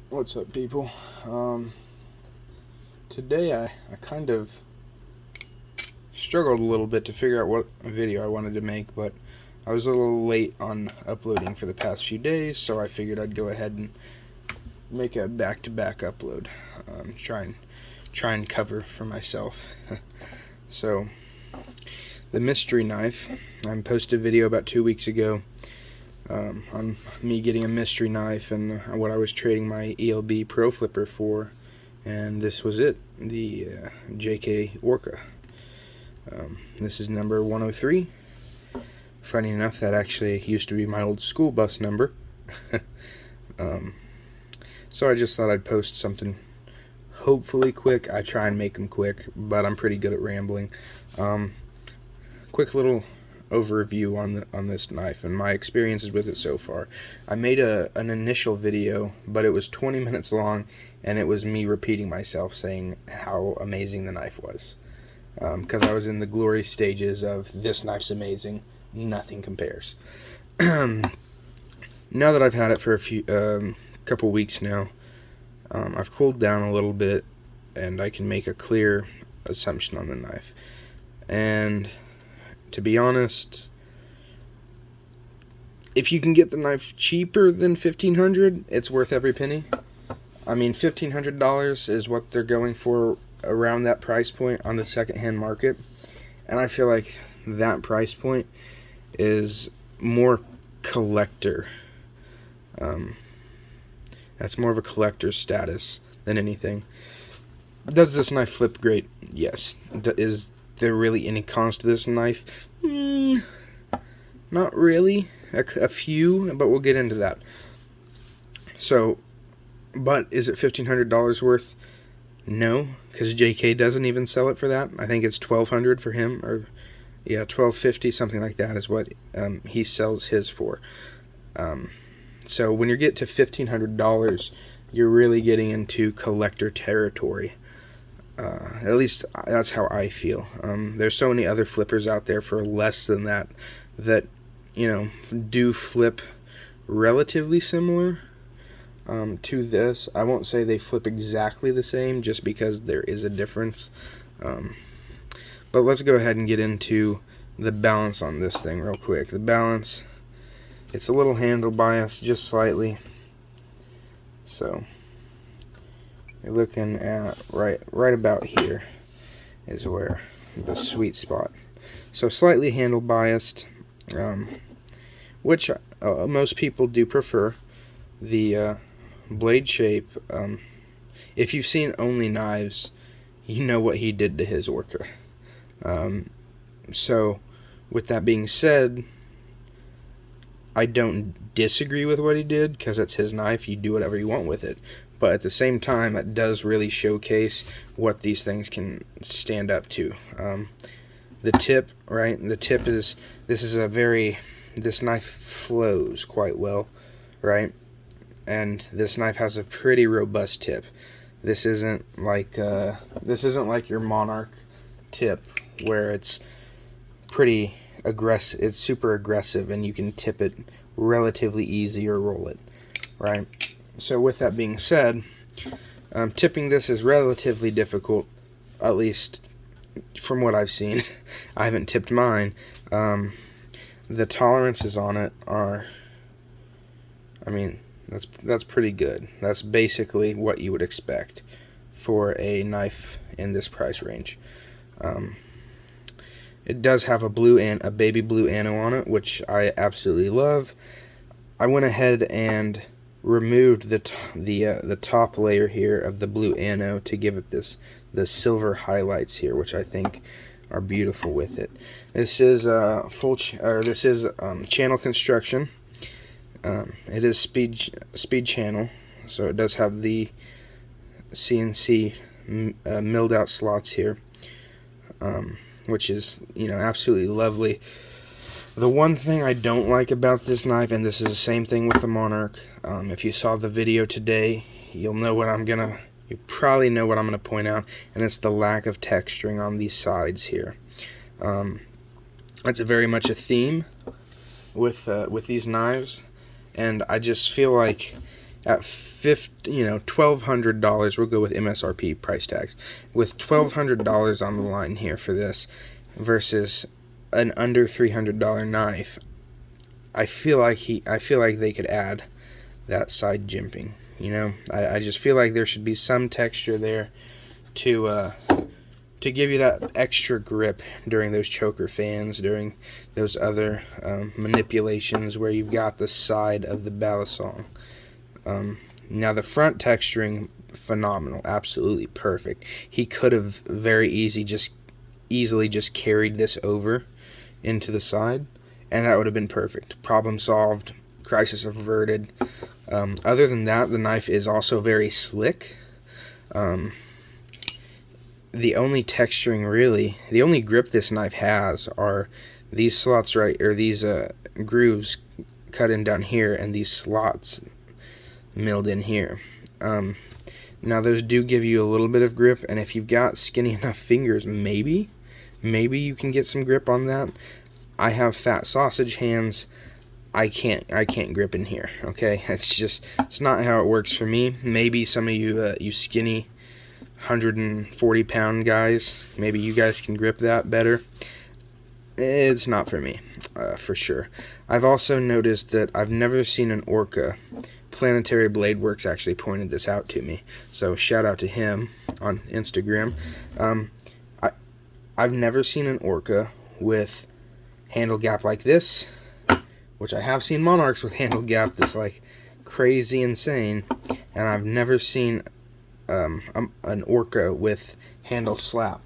What's up, people? Today I kind of struggled a little bit to figure out what video I wanted to make, but I was a little late on uploading for the past few days, so I figured I'd go ahead and make a back-to-back upload. Try and cover for myself. So, the mystery knife. I posted a video about 2 weeks ago on me getting a mystery knife and what I was trading my ELB Pro Flipper for, and this was it, the JK Orca. This is number 103. Funny enough, that actually used to be my old school bus number. So I just thought I'd post something hopefully quick. I try and make them quick, but I'm pretty good at rambling. Quick little overview on this knife and my experiences with it so far. I made an initial video, but it was 20 minutes long, and it was me repeating myself saying how amazing the knife was, because I was in the glory stages of this knife's amazing, nothing compares. Now that I've had it for a couple weeks now, I've cooled down a little bit, and I can make a clear assumption on the knife. And to be honest, if you can get the knife cheaper than $1,500, it's worth every penny. I mean, $1,500 is what they're going for around that price point on the secondhand market, and I feel like that price point is more collector. That's more of a collector's status than anything. Does this knife flip great? Yes. Is there really any cons to this knife? Not really. A few, but we'll get into that. So, but is it $1,500 worth? No, because JK doesn't even sell it for that. I think it's $1,200 for him, or yeah, $1,250, something like that is what he sells his for. So when you get to $1,500, you're really getting into collector territory. At least that's how I feel. There's so many other flippers out there for less than that do flip relatively similar to this. I won't say they flip exactly the same, just because there is a difference. But let's go ahead and get into the balance on this thing real quick. The balance, it's a little handle biased just slightly. So you're looking at right about here is where the sweet spot. So slightly handle biased, which most people do prefer. The blade shape, if you've seen Only Knives, you know what he did to his Orca. So with that being said, I don't disagree with what he did, because it's his knife. You do whatever you want with it. But at the same time, it does really showcase what these things can stand up to. The tip, right? The tip is, this knife flows quite well, right? And this knife has a pretty robust tip. This isn't like your Monarch tip, where it's pretty aggressive. It's super aggressive, and you can tip it relatively easy or roll it, right? So with that being said, tipping this is relatively difficult, at least from what I've seen. I haven't tipped mine. The tolerances on it are, I mean, that's pretty good. That's basically what you would expect for a knife in this price range. It does have a baby blue anno on it, which I absolutely love. I went ahead and removed the top layer here of the blue anno to give it the silver highlights here, which I think are beautiful with it. This is channel construction. It is speed channel, so it does have the CNC milled out slots here, which is absolutely lovely. The one thing I don't like about this knife, and this is the same thing with the Monarch, if you saw the video today, you probably know what I'm going to point out, and it's the lack of texturing on these sides here. That's very much a theme with these knives, and I just feel like at $1,200, we'll go with MSRP price tags, with $1,200 on the line here for this versus an under $300 knife. I feel like they could add that side jimping. I just feel like there should be some texture there to give you that extra grip during those choker fans, during those other manipulations where you've got the side of the balisong. Now the front texturing, phenomenal, absolutely perfect. He could have very easily just carried this over into the side, and that would have been perfect. Problem solved, crisis averted. Other than that, the knife is also very slick. The only texturing really, the only grip this knife has are these slots these grooves cut in down here, and these slots milled in here. Now those do give you a little bit of grip, and if you've got skinny enough fingers, maybe you can get some grip on that. I have fat sausage hands. I can't grip in here. Okay, it's not how it works for me. Maybe some of you you skinny 140-pound guys, maybe you guys can grip that better. It's not for me, for sure. I've also noticed that I've never seen an Orca. Planetary Blade Works actually pointed this out to me, so shout out to him on Instagram. I've never seen an Orca with handle gap like this, which I have seen Monarchs with handle gap that's like crazy insane, and I've never seen an Orca with handle slap,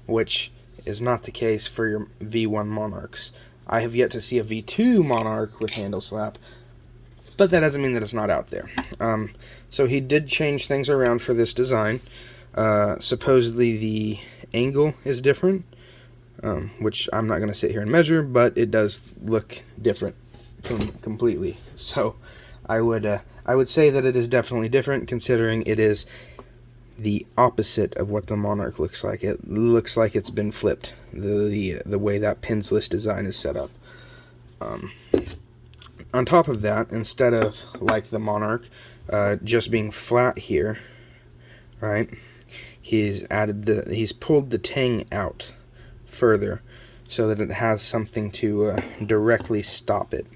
which is not the case for your V1 Monarchs. I have yet to see a V2 Monarch with handle slap, but that doesn't mean that it's not out there. So he did change things around for this design. Supposedly the angle is different, which I'm not going to sit here and measure, but it does look different completely. So I would say that it is definitely different, considering it is the opposite of what the Monarch looks like. It looks like it's been flipped, the way that pinsless design is set up. On top of that, instead of like the Monarch just being flat here, right, he's pulled the tang out further so that it has something to directly stop it,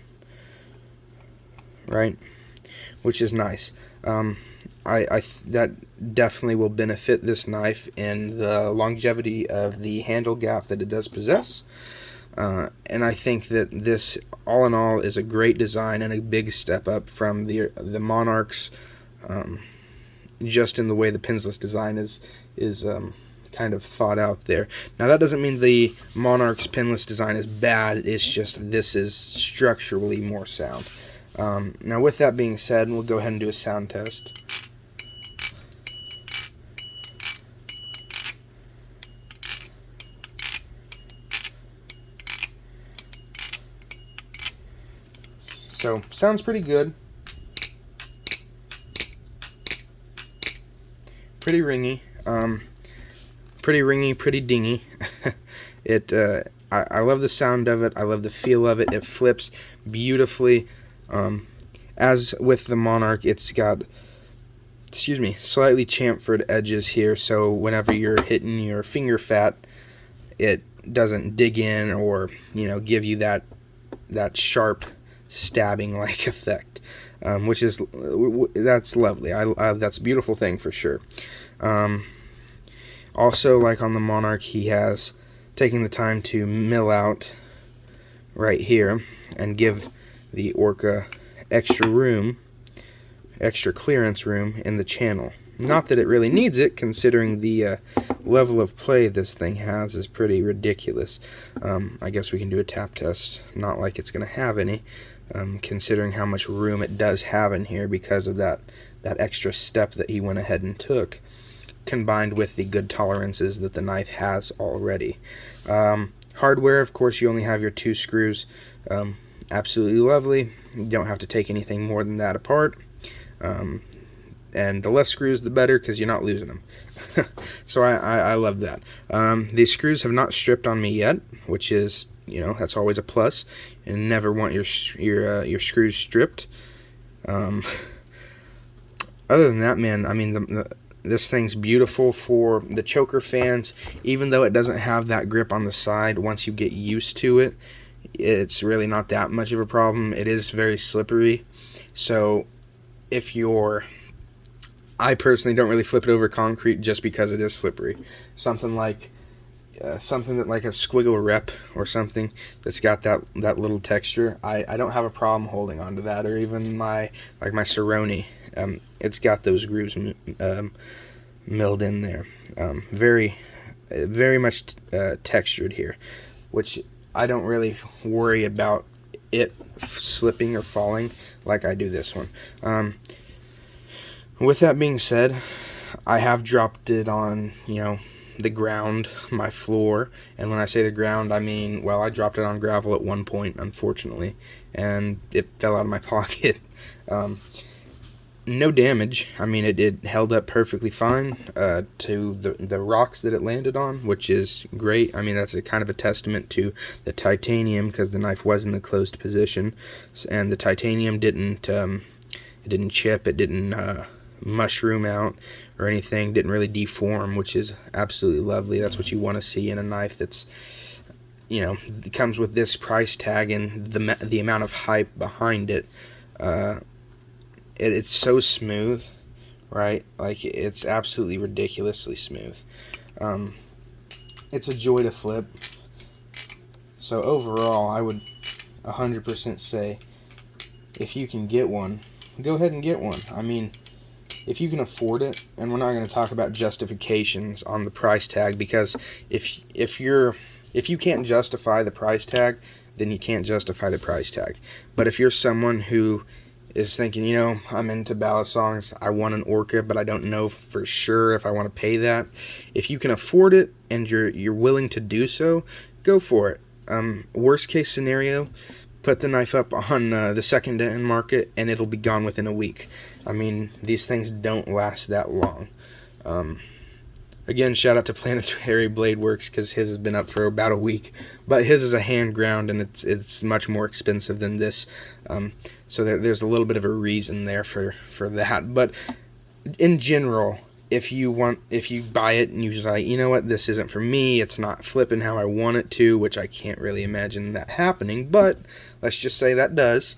right, which is nice. That definitely will benefit this knife in the longevity of the handle gap that it does possess. And I think that this, all in all, is a great design and a big step up from the Monarchs, just in the way the pinsless design is kind of thought out there. Now that doesn't mean the Monarch's pinless design is bad, it's just this is structurally more sound. Now with that being said, we'll go ahead and do a sound test. So, sounds pretty good. Pretty ringy. Pretty dingy. I love the sound of it. I love the feel of it. It flips beautifully. As with the Monarch, it's got, slightly chamfered edges here, so whenever you're hitting your finger fat, it doesn't dig in or, give you that sharp stabbing like effect, that's lovely. That's a beautiful thing for sure. Also, like on the Monarch, he has taken the time to mill out right here and give the Orca extra clearance room in the channel. Not that it really needs it, considering the level of play this thing has is pretty ridiculous. I guess we can do a tap test. Not like it's going to have any, considering how much room it does have in here because of that extra step that he went ahead and took, combined with the good tolerances that the knife has already. Hardware, of course, you only have your 2 screws. Absolutely lovely. You don't have to take anything more than that apart. And the less screws the better, because you're not losing them. So I love that. These screws have not stripped on me yet, which is that's always a plus. And never want your screws stripped. Other than that, man, I mean, this thing's beautiful for the choker fans. Even though it doesn't have that grip on the side, once you get used to it, it's really not that much of a problem. It is very slippery, so I personally don't really flip it over concrete just because it is slippery. Something that like a squiggle rep or something that's got that little texture, I don't have a problem holding on to that. Or even my Cerrone, it's got those grooves milled in there, very much textured here, which I don't really worry about it slipping or falling like I do this one. With that being said, I have dropped it on, the ground, my floor. And when I say the ground, I mean, well, I dropped it on gravel at one point, unfortunately, and it fell out of my pocket. No damage. I mean, it held up perfectly fine to the rocks that it landed on, which is great. I mean, that's a kind of a testament to the titanium, because the knife was in the closed position, and the titanium didn't chip, it didn't mushroom out or anything, didn't really deform, which is absolutely lovely. That's what you want to see in a knife that's, it comes with this price tag and the amount of hype behind it. It's so smooth, right? Like, it's absolutely ridiculously smooth. It's a joy to flip. So overall, I would 100% say, if you can get one, go ahead and get one. I mean, if you can afford it, and we're not going to talk about justifications on the price tag, because if you can't justify the price tag, then you can't justify the price tag. But if you're someone who is thinking, I'm into ballad songs, I want an Orca, but I don't know for sure if I want to pay that, if you can afford it and you're willing to do so, go for it. Worst case scenario, put the knife up on the second-hand market, and it'll be gone within a week. I mean, these things don't last that long. Again, shout out to Planetary Blade Works, because his has been up for about a week. But his is a hand ground, and it's much more expensive than this. So there's a little bit of a reason there for that. But in general, if you buy it and you're like, you know what, this isn't for me, it's not flipping how I want it to, which I can't really imagine that happening, but let's just say that does,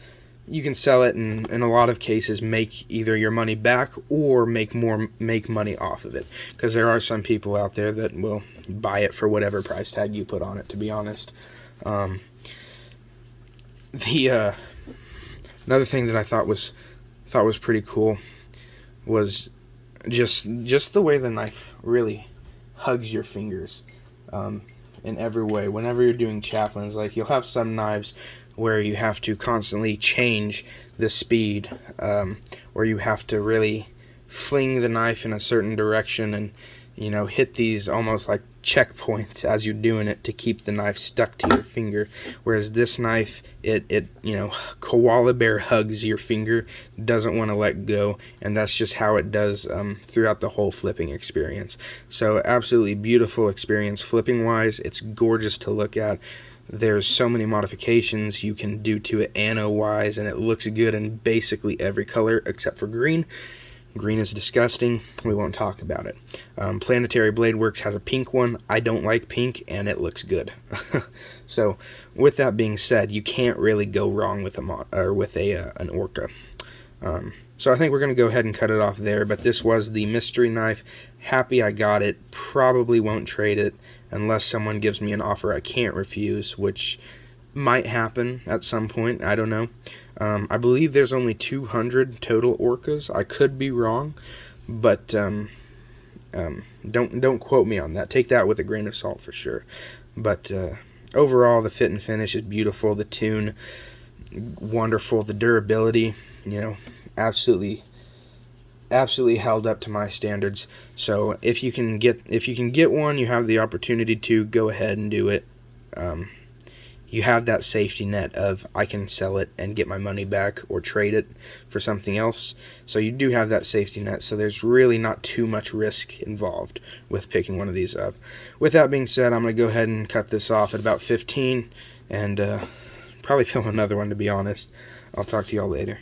you can sell it and in a lot of cases make either your money back or make money off of it, because there are some people out there that will buy it for whatever price tag you put on it, to be honest. Another thing that I thought was pretty cool was just the way the knife really hugs your fingers in every way. Whenever you're doing chaplains, like, you'll have some knives where you have to constantly change the speed, where you have to really fling the knife in a certain direction and hit these almost like checkpoints as you're doing it to keep the knife stuck to your finger. Whereas this knife, it koala bear hugs your finger, doesn't want to let go, and that's just how it does throughout the whole flipping experience. So absolutely beautiful experience flipping wise. It's gorgeous to look at. There's so many modifications you can do to it anno wise, and it looks good in basically every color except for green. Green is disgusting. We won't talk about it. Planetary Blade Works has a pink one. I don't like pink, and it looks good. So, with that being said, you can't really go wrong with an Orca. So I think we're going to go ahead and cut it off there. But this was the mystery knife. Happy I got it. Probably won't trade it unless someone gives me an offer I can't refuse, which might happen at some point. I don't know. I believe there's only 200 total Orcas. I could be wrong, but don't quote me on that. Take that with a grain of salt for sure. But overall, the fit and finish is beautiful. The tune, wonderful. The durability, absolutely held up to my standards. So if you can get one, you have the opportunity to go ahead and do it. You have that safety net of I can sell it and get my money back or trade it for something else. So you do have that safety net, so there's really not too much risk involved with picking one of these up. With that being said, I'm going to go ahead and cut this off at about 15. and probably film another one, to be honest. I'll talk to y'all later.